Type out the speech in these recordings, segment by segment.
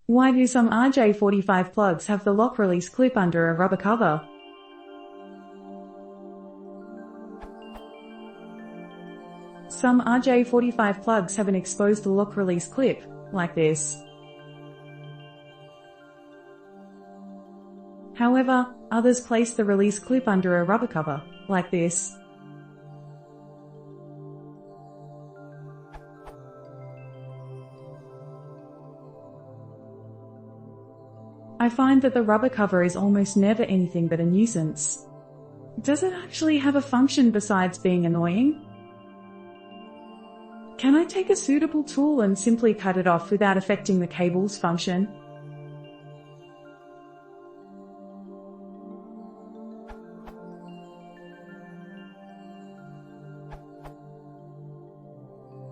Why do some RJ45 plugs have the lock release clip under a rubber cover? Some RJ45 plugs have an exposed lock release clip, like this. However, others place the release clip under a rubber cover, like this. I find that the rubber cover is almost never anything but a nuisance. Does it actually have a function besides being annoying? Can I take a suitable tool and simply cut it off without affecting the cable's function?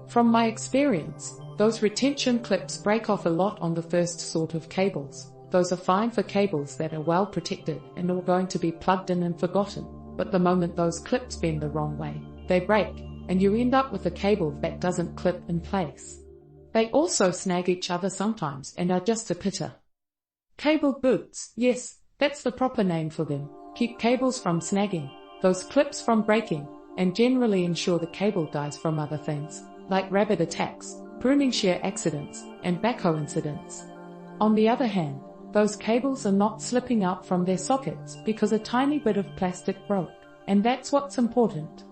From my experience, those retention clips break off a lot on the first sort of cables. Those are fine for cables that are well protected and are going to be plugged in and forgotten, but the moment those clips bend the wrong way, they break, and you end up with a cable that doesn't clip in place. They also snag each other sometimes and are just a pitter. Cable boots, yes, that's the proper name for them, keep cables from snagging, those clips from breaking, and generally ensure the cable dies from other things, like rabbit attacks, pruning shear accidents, and backhoe incidents. On the other hand, those cables are not slipping out from their sockets because a tiny bit of plastic broke, and that's what's important.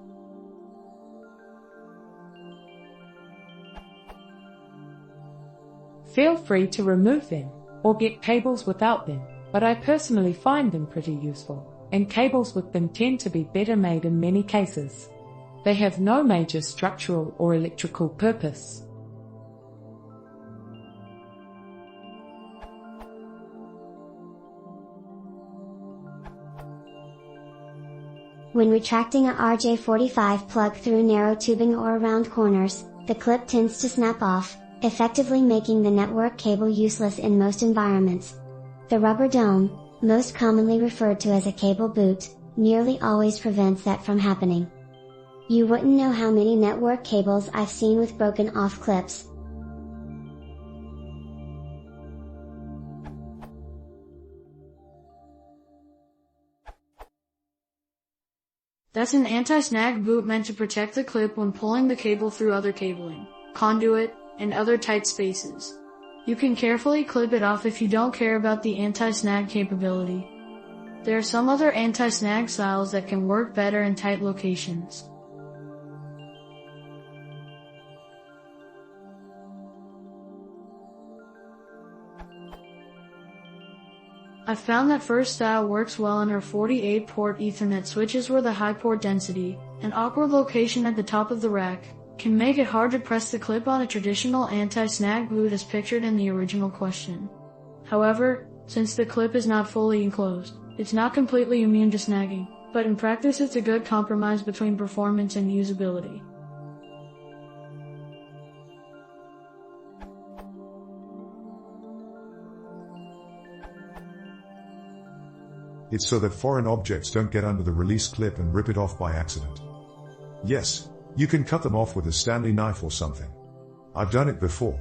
Feel free to remove them, or get cables without them, but I personally find them pretty useful, and cables with them tend to be better made in many cases. They have no major structural or electrical purpose. When retracting a RJ45 plug through narrow tubing or around corners, the clip tends to snap off, effectively making the network cable useless in most environments. The rubber dome, most commonly referred to as a cable boot, nearly always prevents that from happening. You wouldn't know how many network cables I've seen with broken off clips. That's an anti-snag boot meant to protect the clip when pulling the cable through other cabling, conduit, and other tight spaces. You can carefully clip it off if you don't care about the anti-snag capability. There are some other anti-snag styles that can work better in tight locations. I found that first style works well in our 48-port Ethernet switches where the high port density, and awkward location at the top of the rack, can make it hard to press the clip on a traditional anti-snag boot as pictured in the original question. However, since the clip is not fully enclosed, it's not completely immune to snagging, but in practice it's a good compromise between performance and usability. It's so that foreign objects don't get under the release clip and rip it off by accident. Yes, you can cut them off with a Stanley knife or something. I've done it before.